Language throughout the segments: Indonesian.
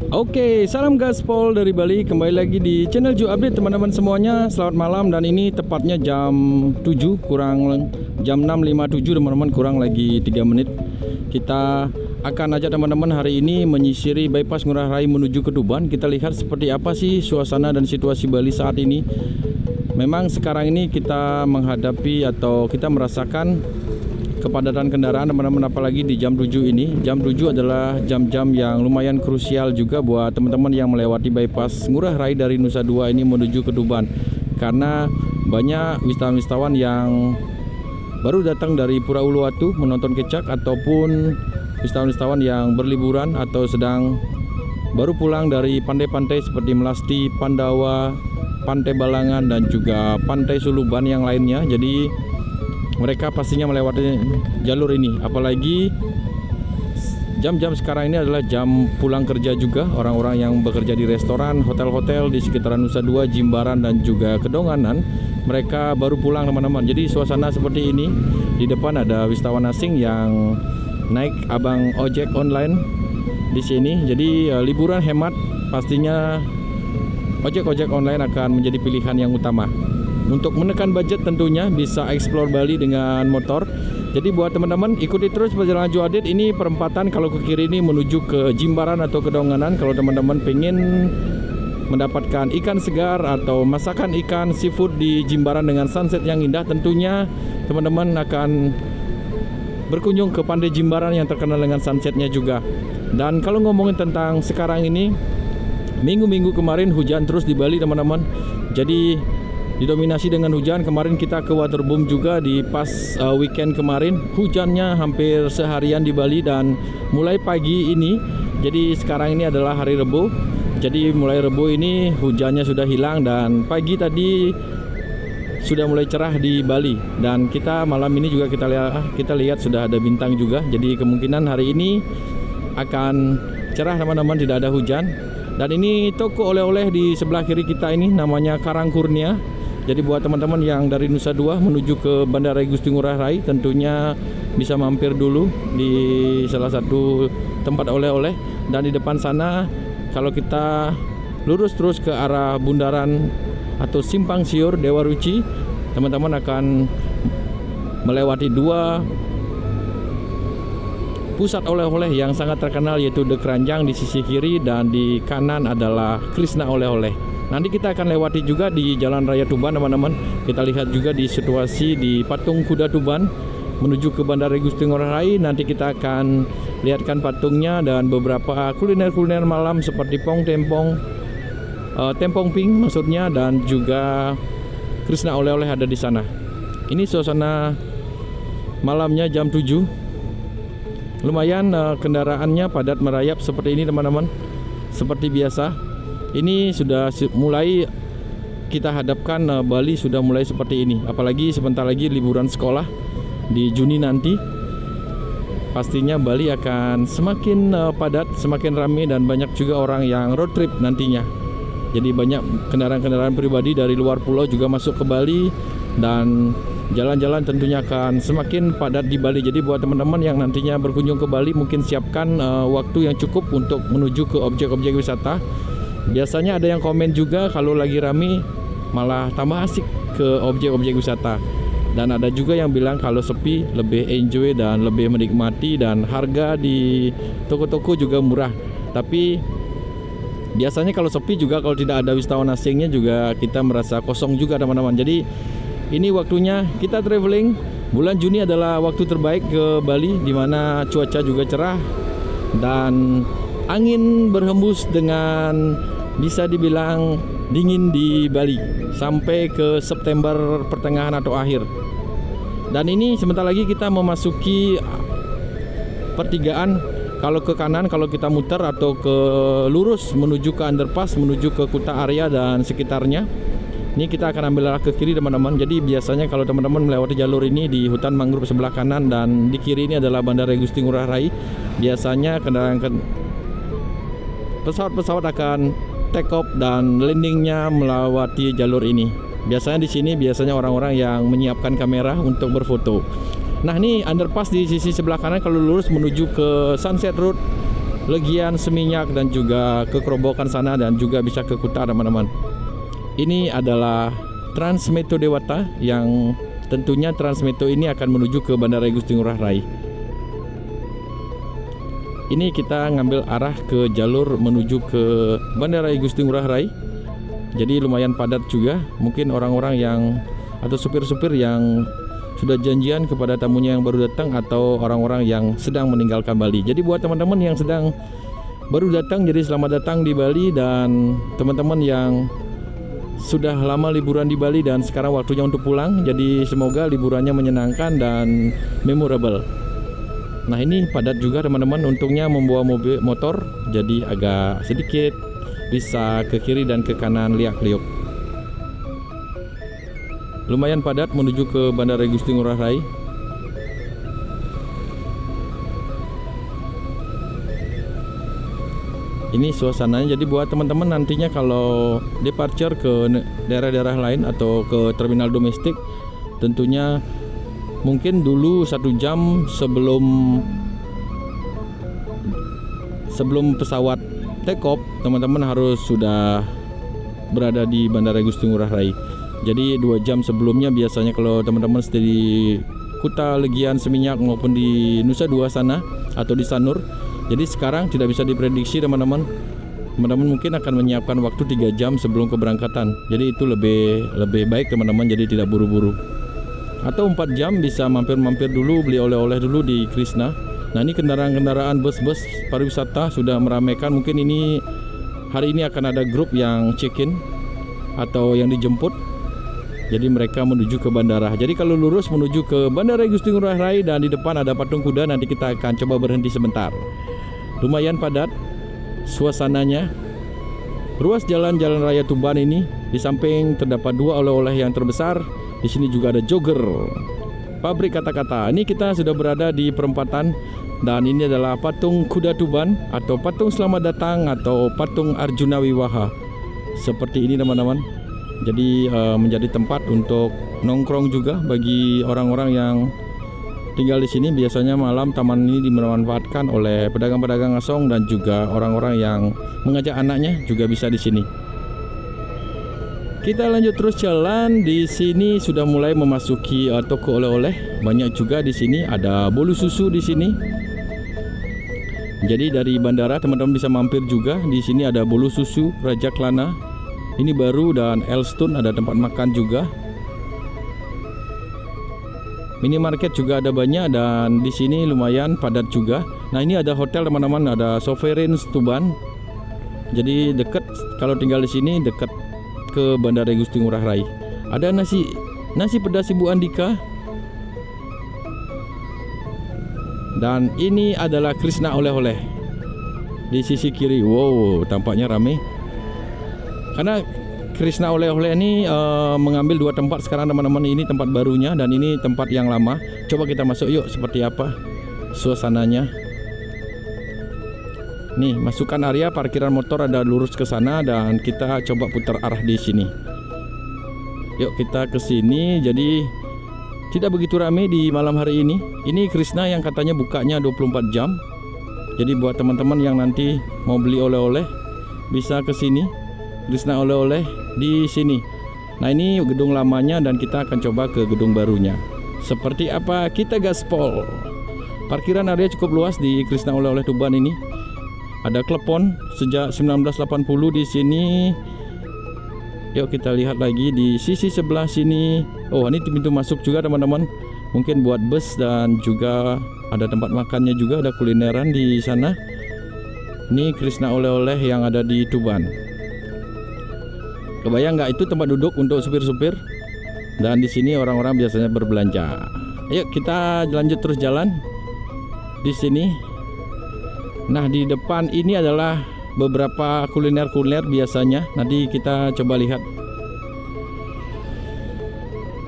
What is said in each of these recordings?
Oke, salam gaspol dari Bali. Kembali lagi di channel Ju Update teman-teman semuanya. Selamat malam, dan ini tepatnya jam 7 kurang jam 6.57 teman-teman, kurang lagi 3 menit. Kita akan ajak teman-teman hari ini menyisiri bypass Ngurah Rai menuju ke Tuban. Kita lihat seperti apa sih suasana dan situasi Bali saat ini. Memang sekarang ini kita menghadapi atau kita merasakan kepadatan kendaraan teman-teman, apalagi di jam 7 ini. Jam 7 adalah jam-jam yang lumayan krusial juga buat teman-teman yang melewati bypass Ngurah Rai dari Nusa Dua ini menuju ke Tuban. Karena banyak wisatawan-wisatawan yang baru datang dari Pura Uluwatu menonton kecak, ataupun wisatawan-wisatawan yang berliburan atau sedang baru pulang dari pantai-pantai seperti Melasti, Pandawa, Pantai Balangan, dan juga Pantai Suluban yang lainnya. Jadi mereka pastinya melewati jalur ini. Apalagi jam-jam sekarang ini adalah jam pulang kerja juga. Orang-orang yang bekerja di restoran, hotel-hotel di sekitaran Nusa Dua, Jimbaran, dan juga Kedonganan, mereka baru pulang teman-teman. Jadi suasana seperti ini. Di depan ada wisatawan asing yang naik abang ojek online di sini. Jadi liburan hemat, pastinya ojek-ojek online akan menjadi pilihan yang utama. Untuk menekan budget tentunya bisa explore Bali dengan motor. Jadi buat teman-teman ikuti terus perjalanan Ju Update. Ini perempatan kalau ke kiri ini menuju ke Jimbaran atau Kedonganan. Kalau teman-teman pengen mendapatkan ikan segar atau masakan ikan seafood di Jimbaran dengan sunset yang indah, tentunya teman-teman akan berkunjung ke Pantai Jimbaran yang terkenal dengan sunsetnya juga. Dan kalau ngomongin tentang sekarang ini, minggu-minggu kemarin hujan terus di Bali teman-teman. Jadi didominasi dengan hujan. Kemarin kita ke Waterboom juga di pas weekend kemarin. Hujannya hampir seharian di Bali, dan mulai pagi ini, jadi sekarang ini adalah hari Rebo. Jadi mulai Rebo ini hujannya sudah hilang, dan pagi tadi sudah mulai cerah di Bali. Dan kita malam ini juga kita lihat sudah ada bintang juga. Jadi kemungkinan hari ini akan cerah teman-teman, tidak ada hujan. Dan ini toko oleh-oleh di sebelah kiri kita ini namanya Karang Kurnia. Jadi buat teman-teman yang dari Nusa Dua menuju ke Bandara Igusti Ngurah Rai, tentunya bisa mampir dulu di salah satu tempat oleh-oleh. Dan di depan sana kalau kita lurus terus ke arah bundaran atau Simpang Siur Dewa Ruci, teman-teman akan melewati dua pusat oleh-oleh yang sangat terkenal, yaitu The Keranjang di sisi kiri, dan di kanan adalah Krishna Oleh-oleh. Nanti kita akan lewati juga di Jalan Raya Tuban teman-teman. Kita lihat juga di situasi di Patung Kuda Tuban menuju ke Bandara Igusti Ngurah Rai. Nanti kita akan lihatkan patungnya dan beberapa kuliner-kuliner malam seperti Tempong Pink maksudnya, dan juga Krishna Oleh-oleh ada di sana. Ini suasana malamnya jam 7. Lumayan kendaraannya padat merayap seperti ini teman-teman. Seperti biasa, ini sudah mulai kita hadapkan Bali sudah mulai seperti ini. Apalagi sebentar lagi liburan sekolah di Juni nanti. Pastinya Bali akan semakin padat, semakin ramai, dan banyak juga orang yang road trip nantinya. Jadi banyak kendaraan-kendaraan pribadi dari luar pulau juga masuk ke Bali, dan jalan-jalan tentunya akan semakin padat di Bali. Jadi buat teman-teman yang nantinya berkunjung ke Bali, mungkin siapkan waktu yang cukup untuk menuju ke objek-objek wisata. Biasanya ada yang komen juga kalau lagi rame malah tambah asik ke objek-objek wisata. Dan ada juga yang bilang kalau sepi lebih enjoy dan lebih menikmati, dan harga di toko-toko juga murah. Tapi biasanya kalau sepi juga, kalau tidak ada wisatawan asingnya juga, kita merasa kosong juga teman-teman. Jadi ini waktunya kita traveling. Bulan Juni adalah waktu terbaik ke Bali, dimana cuaca juga cerah dan angin berhembus dengan bisa dibilang dingin di Bali sampai ke September pertengahan atau akhir. Dan ini sebentar lagi kita memasuki pertigaan. Kalau ke kanan, kalau kita muter atau ke lurus menuju ke underpass, menuju ke Kuta Area dan sekitarnya. Ini kita akan ambil arah ke kiri teman-teman. Jadi biasanya kalau teman-teman melewati jalur ini di hutan mangrove sebelah kanan, dan di kiri ini adalah Bandara Igusti Ngurah Rai. Biasanya pesawat-pesawat akan take off dan landingnya melewati jalur ini. Biasanya di sini orang-orang yang menyiapkan kamera untuk berfoto. Nah, ini underpass di sisi sebelah kanan kalau lurus menuju ke Sunset Road Legian, Seminyak, dan juga ke Kerobokan sana, dan juga bisa ke Kuta teman-teman. Ini adalah Transmeto Dewata, yang tentunya Transmeto ini akan menuju ke Bandara Igusti Ngurah Rai. Ini kita ngambil arah ke jalur menuju ke Bandara Igusti Ngurah Rai. Jadi lumayan padat juga. Mungkin orang-orang yang atau supir-supir yang sudah janjian kepada tamunya yang baru datang, atau orang-orang yang sedang meninggalkan Bali. Jadi buat teman-teman yang sedang baru datang, jadi selamat datang di Bali. Dan teman-teman yang sudah lama liburan di Bali dan sekarang waktunya untuk pulang, jadi semoga liburannya menyenangkan dan memorable. Nah, ini padat juga teman-teman. Untungnya membawa motor, jadi agak sedikit bisa ke kiri dan ke kanan liak-liuk. Lumayan padat menuju ke Bandara Igusti Ngurah Rai. Ini suasananya. Jadi buat teman-teman nantinya kalau departure ke daerah-daerah lain atau ke terminal domestik, tentunya mungkin dulu 1 jam sebelum pesawat take off, teman-teman harus sudah berada di Bandara Igusti Ngurah Rai. Jadi 2 jam sebelumnya biasanya kalau teman-teman stay di Kuta, Legian, Seminyak maupun di Nusa Dua sana atau di Sanur. Jadi sekarang tidak bisa diprediksi teman-teman. Teman-teman mungkin akan menyiapkan waktu 3 jam sebelum keberangkatan. Jadi itu lebih baik teman-teman, jadi tidak buru-buru. Atau 4 jam bisa mampir-mampir dulu, beli oleh-oleh dulu di Krishna. Nah, ini kendaraan-kendaraan bus-bus pariwisata sudah meramaikan. Mungkin ini hari ini akan ada grup yang check-in atau yang dijemput. Jadi mereka menuju ke bandara. Jadi kalau lurus menuju ke Bandara Igusti Ngurah Rai, dan di depan ada patung kuda. Nanti kita akan coba berhenti sebentar. Lumayan padat suasananya. Ruas jalan raya Tuban ini, di samping terdapat 2 oleh-oleh yang terbesar. Di sini juga ada jogger, pabrik kata-kata. Ini kita sudah berada di perempatan, dan ini adalah patung kuda Tuban atau patung selamat datang atau patung Arjuna Wiwaha. Seperti ini teman-teman. Jadi menjadi tempat untuk nongkrong juga bagi orang-orang yang tinggal di sini. Biasanya malam taman ini dimanfaatkan oleh pedagang-pedagang asong dan juga orang-orang yang mengajak anaknya juga bisa di sini. Kita lanjut terus jalan. Di sini sudah mulai memasuki toko oleh-oleh. Banyak juga di sini, ada bolu susu di sini. Jadi dari bandara teman-teman bisa mampir juga. Di sini ada bolu susu Raja Klana. Ini baru, dan Elstone ada tempat makan juga. Minimarket juga ada banyak, dan di sini lumayan padat juga. Nah, ini ada hotel teman-teman, ada Sovereign Tuban. Jadi dekat, kalau tinggal di sini dekat ke Bandara Igusti Ngurah Rai. Ada nasi pedas Ibu Andika. Dan ini adalah Krishna oleh-oleh di sisi kiri. Wow, tampaknya ramai. Karena Krishna oleh-oleh ini mengambil 2 tempat sekarang teman-teman. Ini tempat barunya dan ini tempat yang lama. Coba kita masuk yuk, seperti apa suasananya. Nih, masukkan area parkiran motor ada lurus ke sana, dan kita coba putar arah di sini. Yuk kita ke sini. Jadi tidak begitu ramai di malam hari ini. Ini Krishna yang katanya bukanya 24 jam. Jadi buat teman-teman yang nanti mau beli oleh-oleh bisa ke sini. Krishna oleh-oleh di sini. Nah, ini gedung lamanya dan kita akan coba ke gedung barunya. Seperti apa, kita gaspol. Parkiran area cukup luas di Krishna oleh-oleh Tuban ini. Ada klepon sejak 1980 di sini. Yuk kita lihat lagi di sisi sebelah sini. Oh, ini pintu masuk juga teman-teman. Mungkin buat bus, dan juga ada tempat makannya juga, ada kulineran di sana. Ini Krishna oleh-oleh yang ada di Tuban. Kebayang nggak, itu tempat duduk untuk supir-supir, dan di sini orang-orang biasanya berbelanja. Ayo kita lanjut terus jalan di sini. Nah, di depan ini adalah beberapa kuliner biasanya. Nanti kita coba lihat.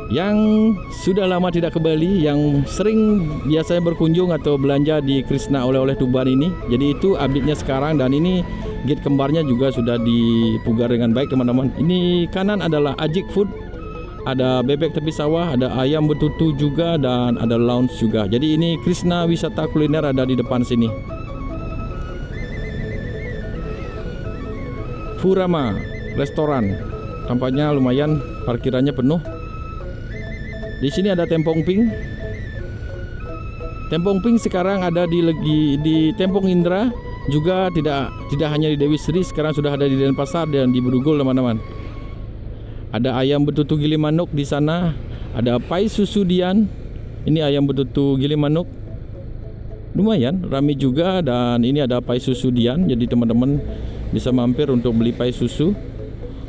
Yang sudah lama tidak ke Bali, yang sering biasanya berkunjung atau belanja di Krishna oleh-oleh Tuban ini. Jadi itu update-nya sekarang, dan ini gate kembarnya juga sudah dipugar dengan baik teman-teman. Ini kanan adalah Ajik Food, ada bebek tepi sawah, ada ayam betutu juga, dan ada lounge juga. Jadi ini Krishna wisata kuliner ada di depan sini. Furama restoran. Tampaknya lumayan parkirannya penuh. Di sini ada Tempong Pink. Tempong Pink sekarang ada di Tempong Indra, juga tidak hanya di Dewi Sri, sekarang sudah ada di Denpasar dan di Bedugul teman-teman. Ada ayam betutu giling manuk di sana, ada pai susu Dian. Ini ayam betutu giling manuk. Lumayan ramai juga, dan ini ada pai susu Dian. Jadi teman-teman bisa mampir untuk beli pai susu.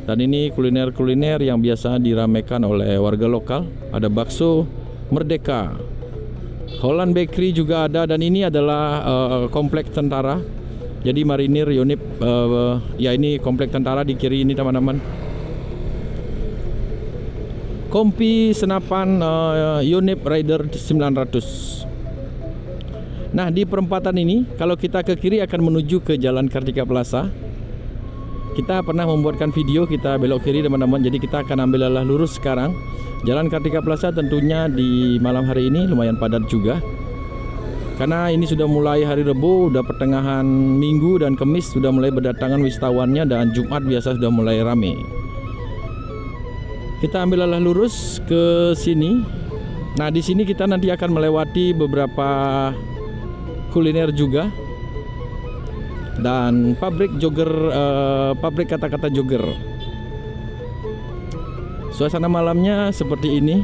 Dan ini kuliner-kuliner yang biasa diramaikan oleh warga lokal. Ada bakso Merdeka. Holland Bakery juga ada, dan ini adalah komplek tentara. Jadi marinir unit ya, ini komplek tentara di kiri ini teman-teman. Kompi senapan unit Rider 900. Nah, di perempatan ini kalau kita ke kiri akan menuju ke Jalan Kartika Plaza. Kita pernah membuatkan video kita belok kiri teman-teman. Jadi kita akan ambil arah lurus sekarang. Jalan Kartika Plaza tentunya di malam hari ini lumayan padat juga, karena ini sudah mulai hari Rabu, udah pertengahan Minggu, dan Kamis sudah mulai berdatangan wisatawannya, dan Jumat biasa sudah mulai rame. Kita ambil arah lurus ke sini. Nah, di sini kita nanti akan melewati beberapa kuliner juga, dan pabrik jogger, pabrik kata-kata jogger. Suasana malamnya seperti ini.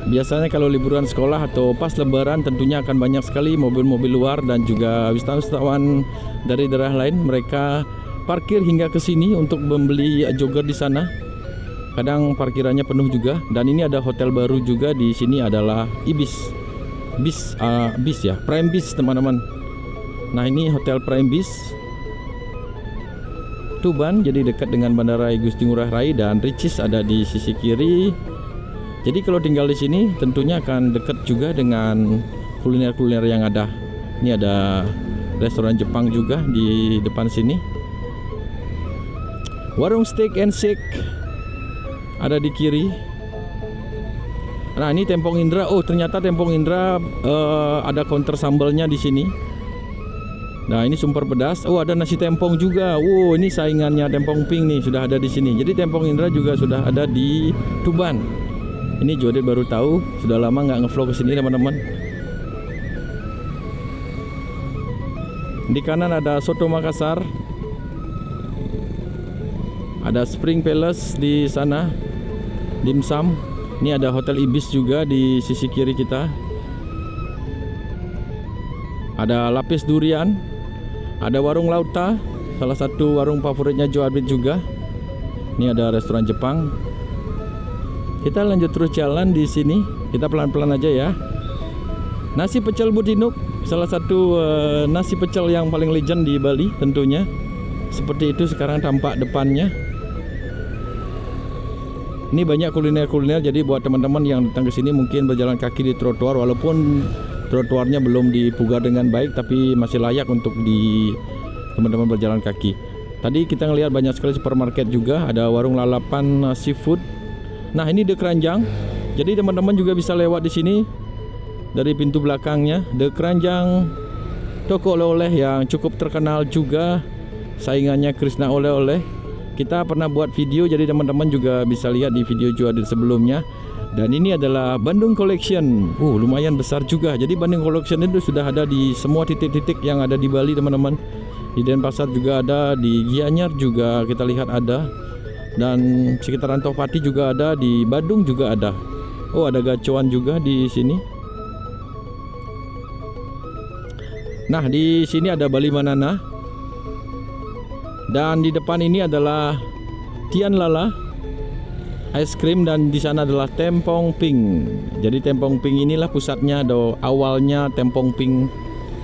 Biasanya kalau liburan sekolah atau pas lebaran tentunya akan banyak sekali mobil-mobil luar dan juga wisatawan dari daerah lain. Mereka parkir hingga ke sini untuk membeli jogger di sana. Kadang parkirannya penuh juga. Dan ini ada hotel baru juga di sini, adalah Ibis. Bis ya, Prime Bis teman-teman. Nah, ini Hotel Prime Bis Tuban, jadi dekat dengan Bandara Igusti Ngurah Rai, dan Ricis ada di sisi kiri. Jadi kalau tinggal di sini tentunya akan dekat juga dengan kuliner-kuliner yang ada. Ini ada restoran Jepang juga di depan sini. Warung Steak and Shake ada di kiri. Nah, ini Tempong Indra. Oh, ternyata Tempong Indra ada counter sambalnya di sini. Nah, ini sumber pedas. Oh, ada nasi tempong juga. Wow, ini saingannya Tempong Pink nih, sudah ada di sini. Jadi Tempong Indra juga sudah ada di Tuban. Ini Jodet baru tahu, sudah lama nggak ngevlog ke sini teman-teman. Di kanan ada Soto Makassar. Ada Spring Palace di sana. Dimsum. Ini ada Hotel Ibis juga di sisi kiri kita. Ada Lapis Durian. Ada Warung Lauta, salah satu warung favoritnya Jo Adit juga. Ini ada restoran Jepang. Kita lanjut terus jalan di sini. Kita pelan-pelan aja ya. Nasi pecel Butinuk, salah satu nasi pecel yang paling legend di Bali tentunya. Seperti itu sekarang tampak depannya. Ini banyak kuliner-kuliner, jadi buat teman-teman yang datang ke sini mungkin berjalan kaki di trotoar, walaupun trotoarnya belum dipugar dengan baik, tapi masih layak untuk di teman-teman berjalan kaki. Tadi kita ngelihat banyak sekali supermarket juga, ada warung lalapan seafood. Nah, ini The Keranjang. Jadi teman-teman juga bisa lewat di sini dari pintu belakangnya. The Keranjang, toko oleh-oleh yang cukup terkenal juga, saingannya Krishna Oleh-oleh. Kita pernah buat video, jadi teman-teman juga bisa lihat di video Juadit sebelumnya. Dan ini adalah Bandung Collection. Lumayan besar juga. Jadi Bandung Collection itu sudah ada di semua titik-titik yang ada di Bali teman-teman. Di Denpasar juga ada, di Gianyar juga kita lihat ada, dan sekitaran Tohpati juga ada, di Badung juga ada. Oh, ada gacoan juga di sini. Nah, di sini ada Bali Manana. Dan di depan ini adalah Tian Lala ice cream, dan di sana adalah Tempong Pink. Jadi Tempong Pink inilah pusatnya, awalnya Tempong Pink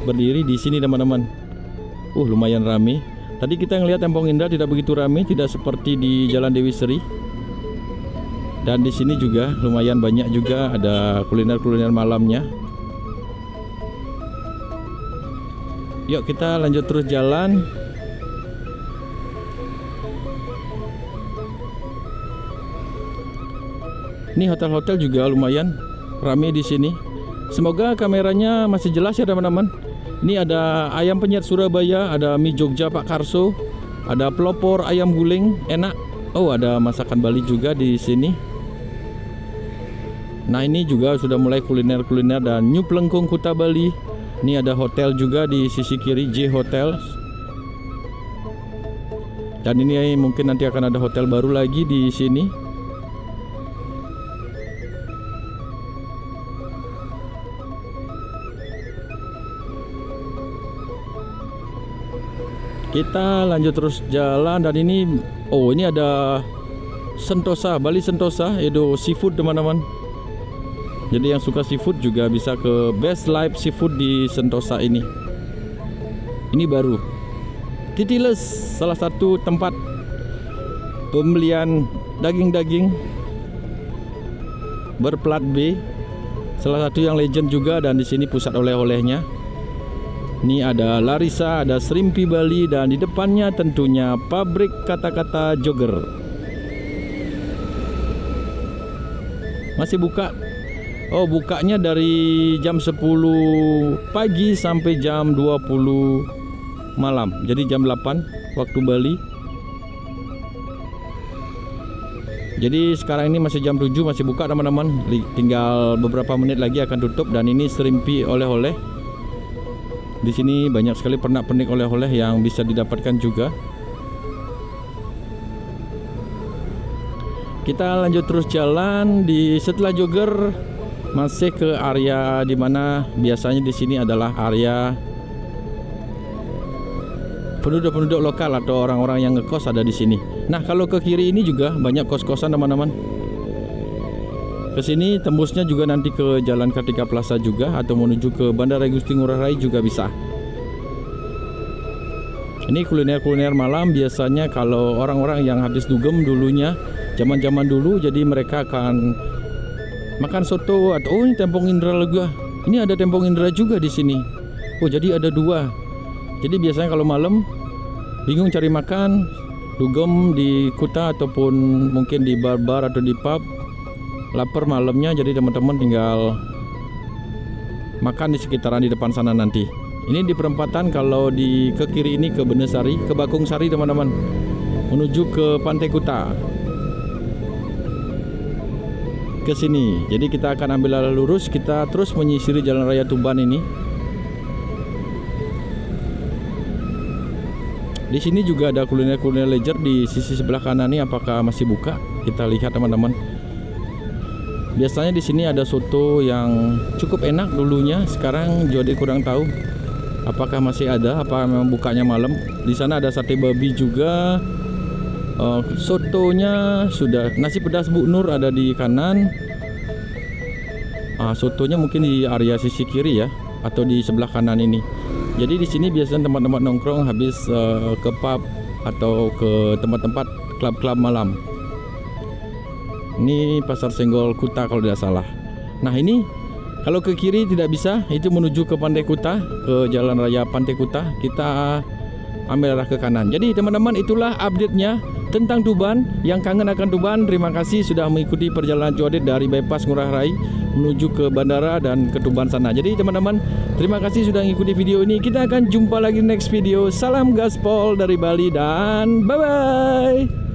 berdiri di sini teman-teman. Lumayan ramai. Tadi kita ngelihat Tempong Indra tidak begitu ramai, tidak seperti di Jalan Dewi Sri. Dan di sini juga lumayan banyak juga ada kuliner-kuliner malamnya. Yuk kita lanjut terus jalan. Ini hotel-hotel juga lumayan ramai di sini. Semoga kameranya masih jelas ya teman-teman. Ini ada ayam penyet Surabaya, ada mie Jogja Pak Karso, Ada pelopor ayam guling, enak. Oh, ada masakan Bali juga di sini. Nah, ini juga sudah mulai kuliner-kuliner dan New Plengkung Kuta Bali. Ini ada hotel juga di sisi kiri, J Hotel. Dan ini mungkin nanti akan ada hotel baru lagi di sini. Kita lanjut terus jalan dan ini ada Sentosa, Bali Sentosa, Edo Seafood teman-teman. Jadi yang suka seafood juga bisa ke Best Life Seafood di Sentosa ini. Ini baru. Titiles, salah satu tempat pembelian daging-daging berplat B. Salah satu yang legend juga dan di sini pusat oleh-olehnya. Ini ada Larissa, ada Shrimpi Bali dan di depannya tentunya pabrik kata-kata Jogger. Masih buka. Oh, bukanya dari jam 10 pagi sampai jam 20 malam. Jadi jam 8 waktu Bali. Jadi sekarang ini masih jam 7, masih buka teman-teman. Tinggal beberapa menit lagi akan tutup dan ini Shrimpi oleh-oleh. Di sini banyak sekali pernak-pernik oleh-oleh yang bisa didapatkan juga. Kita lanjut terus jalan setelah Jogger masih ke area di mana biasanya di sini adalah area penduduk-penduduk lokal atau orang-orang yang ngekos ada di sini. Nah, kalau ke kiri ini juga banyak kos-kosan teman-teman. Ke sini tembusnya juga nanti ke Jalan Kartika Plaza juga atau menuju ke Bandara Igusti Ngurah Rai juga bisa. Ini kuliner-kuliner malam biasanya kalau orang-orang yang habis dugem dulunya, zaman-zaman dulu, jadi mereka akan makan soto atau ini Tempong Indra juga. Ini ada Tempong Indra juga di sini. Oh, jadi ada dua. Jadi biasanya kalau malam bingung cari makan, dugem di Kuta ataupun mungkin di bar-bar atau di pub, lapar malamnya, jadi teman-teman tinggal makan di sekitaran di depan sana nanti. Ini di perempatan kalau ke kiri ini ke Benesari, ke Bakung Sari teman-teman, menuju ke Pantai Kuta. Ke sini. Jadi kita akan ambil lurus, kita terus menyisiri Jalan Raya Tuban ini. Di sini juga ada kuliner-kuliner leisure di sisi sebelah kanan ini, apakah masih buka? Kita lihat teman-teman. Biasanya di sini ada soto yang cukup enak dulunya, sekarang jadi kurang tahu apakah masih ada, apa memang bukanya malam. Di sana ada sate babi juga. Sotonya sudah, nasi pedas Bu Nur ada di kanan. Sotonya mungkin di area sisi kiri ya, atau di sebelah kanan ini. Jadi di sini biasanya teman-teman nongkrong habis ke pub atau ke tempat-tempat klub-klub malam. Ini Pasar Senggol Kuta kalau tidak salah. Nah, ini kalau ke kiri tidak bisa, itu menuju ke Pantai Kuta, ke Jalan Raya Pantai Kuta. Kita ambil arah ke kanan. Jadi teman-teman, itulah update-nya tentang Tuban. Yang kangen akan Tuban, terima kasih sudah mengikuti perjalanan Jodet dari bypass Ngurah Rai menuju ke bandara dan ke Tuban sana. Jadi teman-teman, terima kasih sudah mengikuti video ini. Kita akan jumpa lagi next video. Salam gaspol dari Bali dan bye-bye.